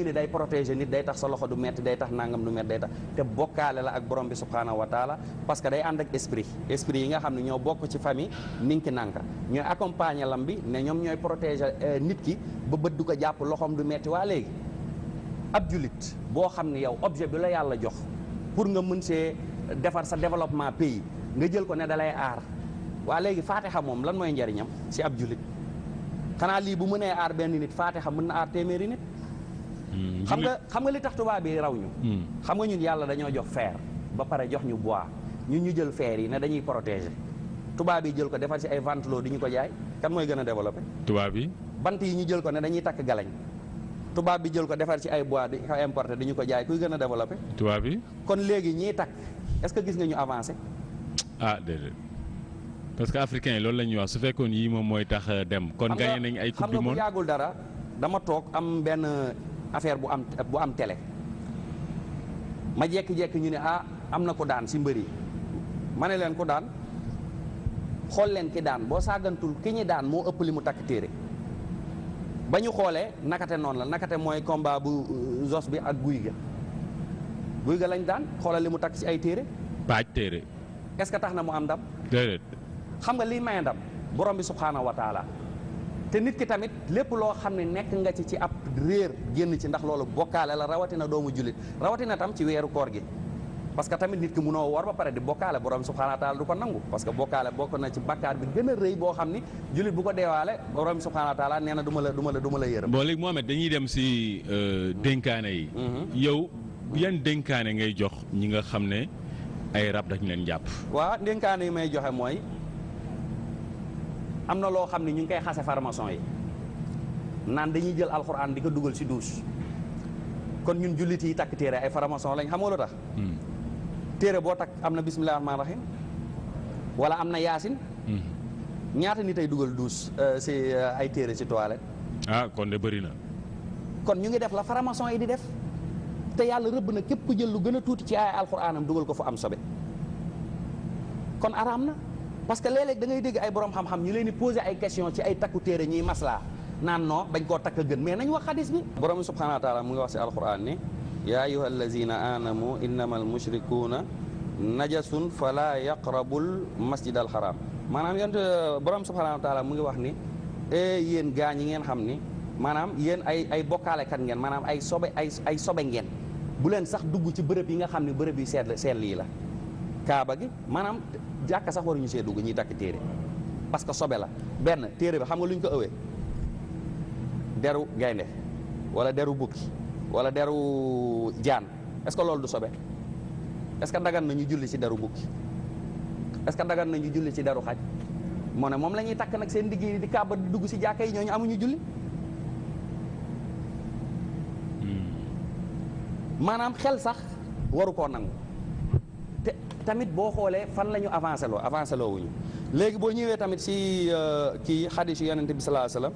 ñu ne day protéger nit, day tax sa loxo du metti, day tax nangam du metti, day tax te bokkaale la ak borom bi subhanahu wa taala, parce que day ànd ak esprit yi nga xam ne ñoo bokk ci famille ninki nanka ñooy accompagner lam bi ne ñoom ñooy protéger nit ki ba bët du ko jàpp, loxoom du metti. waa léegi ab julit boo xam ne yow objet bi la yàlla jox pour nga mën see defar sa développement pays nga jël ko ne dalay aar, waa léegi faatixa moom lan mooy njariñam si ab julit? xanaa lii bu mënee aar benn nit, faatixa mën na aar téeméeri nit. xam nga li tax tubaab bi raw ñu. xam nga ñun yàlla dañoo jox fer ba pare jox ñu bois, ñun ñu jël fer yi ne dañuy protéger, tubaab yi jël ko defar si ay ventilo di ñu ko jaay, kan mooy gën a développé? tubaab yi. bant yi ñu jël ko ne dañuy takk galañ, tubaab bi jël ko defar ci ay bois di ko importé di ñu ko jaay, kuy gën a développé? tubaab yi. kon léegi ñiy takk est-ce que gis nga ñu avancé? ah déedéet, parce que africain yi loolu la ñuy wax, su fekkoon yii moom mooy tax dem. kon gagné nañ ay coupe du monde. xam nga bu yàggul dara dama toog am benn affaire bu am télé, ma jekki-jekki ñu ne am na ko daan si mbër yi, ma ne leen ko daan, xool leen ki daan, boo sàggantul ki ñi daan moo ëpp li mu takk téere. ba ñu xoolee nakate noonu la, nakate mooy combat bu Zos bi ak guy ga lañ daan, xoolal li mu takk ci ay téere. paaj téere. est-ce que tax na mu am ndam? déedéet. xam nga liy maye ndam borom bi subhaanahu wa taala. te nit ki tamit lépp loo xam ne nekk nga ci ab réer génn ci, ndax loolu bokkaale la, rawatina doomu jullit, rawatina tam ci weeru koor gi. parce que tamit nit ki munoo woor ba pare di bokkaale, borom bi subhaanahu wa taala du ko nangu, parce que bokkaale bokk na ci bakkaar bi gën a rëy boo xam ni jullit bu ko deewaale borom bi subhaanahu wa taala nee na du ma la yërëm. bon léegi Mohamed dañuy dem si dénkaane yi. yow yan dénkaane ngay jox ñi nga xam ne ay rab dañ leen jàpp? waaw dénkaane yi may joxe mooy, am na loo xam ne ñu ngi koy xase formation yi naan dañuy jël alxuraan di ko dugal si douche, kon ñun jullit yi takk téere ay formation lañ, xam nga lu tax? téere boo takk am na bismillaahi rahmaani rahiim wala am na yaasin. ñaata nit ay dugal douche si ay téere si toilette? kon de bëri na. kon ñu ngi def la formation yi di def, te yàlla rëbb na képp ku jël lu gën a tuuti ci ay alxuraanam dugal ko fu am sobe, kon araam na. parce que léeg-léeg da ngay dégg ay borom xam-xam ñu leen di poser ay question ci ay takku téere ñuy maslaa naan non bañ koo takk gën, mais nañ wax xadis bi. borom bi subhaanahu wa taala mu ngi wax si alxuraan ni yaa ayyuha allazina amanu innama al mushrikuuna najasun fala yaqrabul masjid al haram. maanaam yéen borom subhaanahu wa taala mu ngi wax ni yéen gaa ñi ngeen xam ni maanaam yéen ay bokkaalekat ngeen, maanaam ay sobe ngeen, bu leen sax dugg ci bërëb yi nga xam ne bërëb yu sell yi la. kaaba gi maanaam jàkka sax waruñu see dugg ñuy takk téere, parce que sobe la. benn téere bi xam nga lu ñu ko ëwee? deru gaynde wala deru bukki wala deru jaan. est-ce que loolu du sobe? est-ce que dagan na ñu julli ci deru bukki? est-ce que dagan na ñu julli ci deru xaj? moo ne moom la ñuy takk nag seen digg yi di kaaba di dugg ci jàkka yi, ñooñu amuñu julli. maanaam xel sax waru koo nangu. te tamit boo xoolee fan la ñu avancé loo wuñu. léegi boo ñëwee tamit ci kii xadis yu yonente bi sallallahu alayhi wasallam,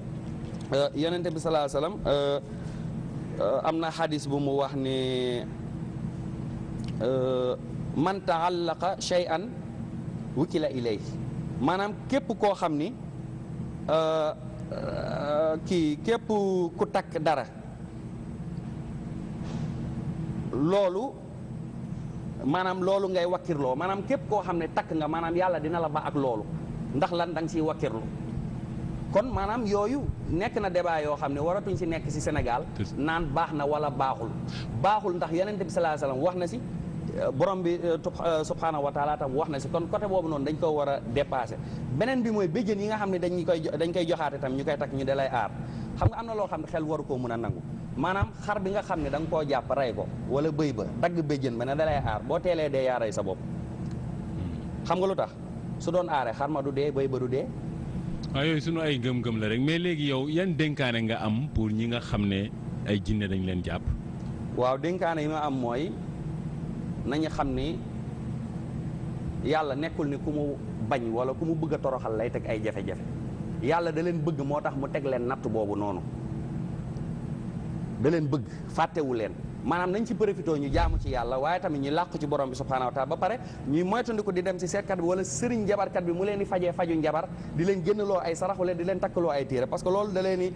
yonente bi sallallahu alayhi wasallam am na xadis bu mu wax ni man taallaqa shay'an wukila ilayhi, maanaam képp koo xam ni képp ku takk dara, loolu maanaam loolu ngay wakkirloo, maanaam képp koo xam ne takk nga, maanaam yàlla dina la ba ak loolu, ndax lan da nga siy wakkirlu. kon maanaam yooyu nekk na débat yoo xam ne waratuñ si nekk si Sénégal naan baax na wala baaxul ndax yonent bi sallallahu alayhi wasallam wax na si, borom bi subhaanahu wa taala tam wax na si, kon côté boobu noonu dañ ko war a dépasser. beneen bi mooy béjjën yi nga xam ne dañ koy joxaate tam ñu koy takk ñu dalay aar. xam nga am na loo xam ne xel waru koo mën a nangu, maanaam xar bi nga xam ne da nga koo jàpp rey ko wala bëy ba dagg béjjën ba ne dalay aar, boo teelee dee yaa rey sa bopp. xam nga lu tax? su doon aaree xar ma du dee, bëy ba du dee. waaw yooyu sunu ay ngëm-ngëm la rek, mais léegi yow yan dénkaane nga am pour ñi nga xam ne ay jinne dañ leen jàpp? waaw dénkaane yi ma am mooy nañu xam ni yàlla nekkul ni ku mu bañ wala ku mu bëgg a toroxal lay teg ay jafe-jafe. yàlla da leen bëgg moo tax mu teg leen natt boobu noonu, da leen bëgg fàttewu leen. maanaam nañ ci profité ñu jaamu ci yàlla, waaye tamit ñu làqu ci borom bi subhaanahu wa taala, ba pare ñuy moytandiku di dem ci seetkat bi wala sëriñ njabarkat bi mu leen di faju njabar, di leen génnaloo ay sarax wala di leen takkaloo ay téere, parce que loolu da leen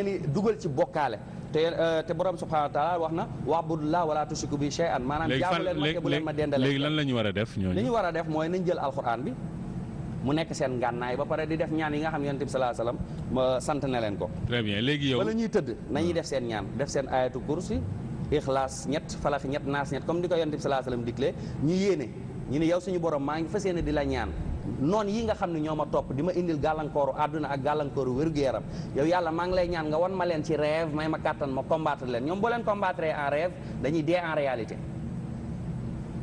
di dugal ci bokkaale. te borom subhanahu wa taala wax na wa'budullah wala tushriku bi shay'an maanaam jaamu leen ma te bu leen ma dendale. léegi lan la ñu war a def ñooñu. li ñu war a def mooy nañ jël alquran bi mu nekk seen ngànnaay ba pare di def ñaan yi nga xam ne yonent bi sallallahu alayhi wasallam sant na leen ko. très bien léegi yow. wala ñuy tëdd nañuy def seen ñaan def seen ayatu kursi ixlaas ñett falax ñett naas ñett comme ni ko yonent bi sallallahu alayhi wasallam digle ñu yéene ñu ne yow suñu borom maa ngi fas yéene di la ñaan noonu yi nga xam ne ñoo ma topp di ma indil gàllankooru àdduna ak gàllankooru wér-gu-yaram yow yàlla maa ngi lay ñaan nga wan ma leen ci rêve may ma kàttan ma combattre leen ñoom boo leen combattre en rêve dañuy dee en réalité.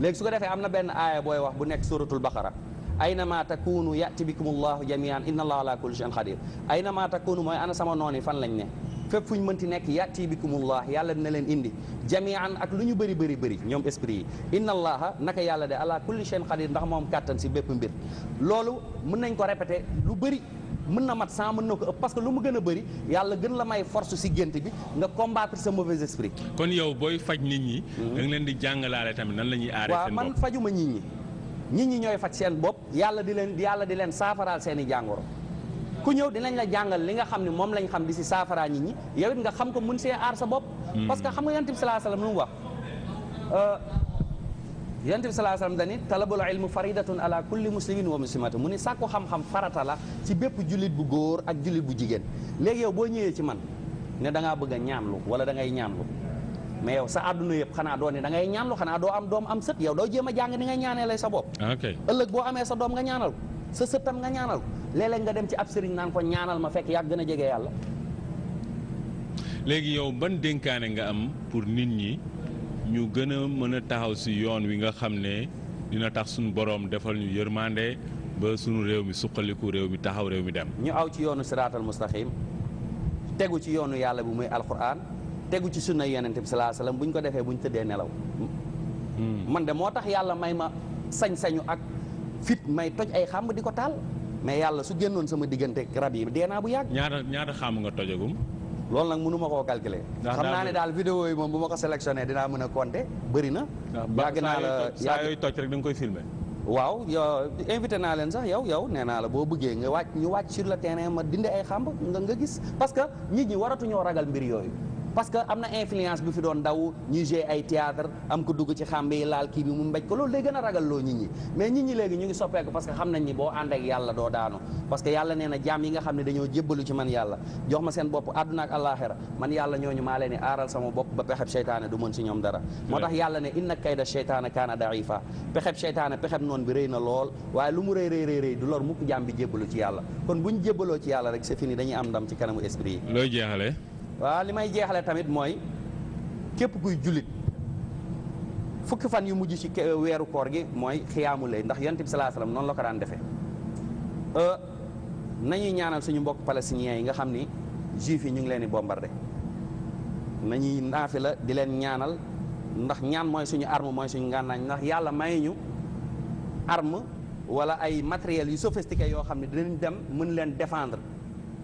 léegi su ko defee am na benn aaya booy wax bu nekk suratul baqara aynama takunu yati bikumullahu jamian inna allaha ala kulli shay'in qadir aynama takunu mooy ana sama noon yi fan lañ ne fépp fu ñu mënti nekk yati bikumullah yàlla dina leen indi jamian ak lu ñu bëri ñoom esprit yi inna allaha naka yàlla de ala kulli shay'in qadir ndax moom kàttan si bépp mbir loolu mën nañ ko répéter lu bëri mën na mat 100 mën na ko ëpp parce que lu mu gën a bëri yàlla gën la may force si gént bi nga combattre sa mauvais esprit. kon yow booy faj nit ñi. da nga leen di jàngalaale tamit nan la ñuy aaree seen bopp. waaw man fajuma nit ñi ñooy faj seen bopp yàlla di leen saafaraal seen i jàngoro ku ñëw dinañ la jàngal li nga xam ne moom lañ xam di si saafaraa nit ñi yow it nga xam ko mun see aar sa bopp. parce que xam nga yonent bi sallallahu alayhi wasallam lu mu wax yonent bi sallallahu alayhi wasallam dani talabul ilmu faridatun ala kulli muslimin wa muslimatin mu ni sàkku xam-xam farata la ci bépp jullit bu góor ak jullit bu jigéen léegi yow boo ñëwee ci man ne da ngaa bëgg a ñaanlu wala da ngay ñaanlu mais yow sa àdduna yëpp xanaa doo ne da ngay ñaanlu xanaa doo am doom am sët yow doo jéem a jàng ni ngay ñaanee lay sa bopp. ok ëllëg boo amee sa doom nga ñaanal sa sët tam nga ñaanal léeg-léeg nga dem ci ab sëriñ naan ko ñaanal ma fekk yaa gën a jege yàlla. léegi yow ban dénkaane nga am pour nit ñi ñu gën a mën a taxaw si yoon wi nga xam ne dina tax suñu borom defal ñu yërmande ba suñu réew mi suqaliku réew mi taxaw réew mi dem. ñu aw ci yoonu siraatal mustaqim tegu ci yoonu yàlla bu muy alquran tegu ci sunna yonent bi sallallahu alayhi wasallam bu ñu ko defee bu ñu tëddee nelaw. man de moo tax yàlla may ma sañ-sañu ak fit may toj ay xàmb di ko taal mais yàlla su génnoon sama diggante rab yi dee naa bu yàgg. ñaata xàmb nga tojagum. loolu nag mënu ma koo calculer. xam naa ne daal vidéo yi moom bu ma ko sélectionné dinaa mën a compter bëri na. yàgg naa la saa yooyu toj rek da nga koy filmer. waaw yow invité naa leen sax yow nee naa la boo bëggee nga ñu wàcc sur le terrain ma dindi ay xàmb nga gis parce que nit ñi waratuñoo ragal mbir yooyu. parce que am na influence bi fi doon daw ñuy jouer ay théâtre am ko dugg ci xàmb yi laal kii bi mu mbéj ko loolu day gën a ragal loo nit ñi mais nit ñi léegi ñu ngi soppeeku parce que xam nañ ni boo ànd ak yàlla doo daanu parce que yàlla nee na jaam yi nga xam ne dañoo jébbalu ci man yàlla jox ma seen bopp àdduna ak àllaaxira man yàlla ñooñu maa leen di aaral sama bopp ba pexeb seytaane du mën si ñoom dara moo tax yàlla ne inna kayda seytaane kaana daifa pexeb seytaane pexeb noonu bi rëy na lool waaye lu mu rëy du lor mukk jaam bi jébbalu ci yàlla kon buñ jébbaloo ci yàlla rek c'est fini dañuy am ndam ci kanamu esprit yi. looy jeexale. waaw li may jeexale tamit mooy képp kuy jullit fukki fan yu mujj ci weeru koor gi mooy xiyaamu lay ndax yonent bi sallallahu alayhi wasallam noonu la ko daan defee nañuy ñaanal suñu mbokk palestiniens yi nga xam ni juifs yi ñu ngi leen di bombardé nañuy naafila di leen ñaanal ndax ñaan mooy suñu arme mooy suñu ngànnañ ndax yàlla may ñu arme wala ay matériels yu sophistiqué yoo xam ne dinañ dem mën leen défendre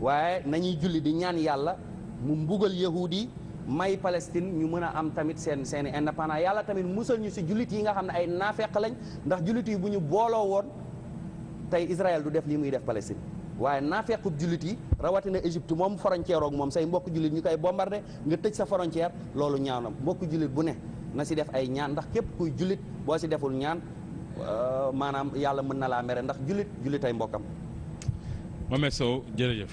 waaye nañuy julli di ñaan yàlla mu mbugal yahudi may Palestine ñu mën a am tamit seeni indépendance yàlla tamit musal ñu si jullit yi nga xam ne ay naafeq lañ ndax jullit yi bu ñu booloo woon tey Israël du def lii muy def Palestine waaye naafequb jullit yi rawatina Égypte moom frontière ak moom say mbokk jullit ñu koy bombardé nga tëj sa frontière loolu ñaaw na mbokk jullit bu ne na si def ay ñaan ndax képp kuy jullit boo si deful ñaan maanaam yàlla mën na laa mere ndax jullit ay mbokkam. Mohamed Sow jërëjëf.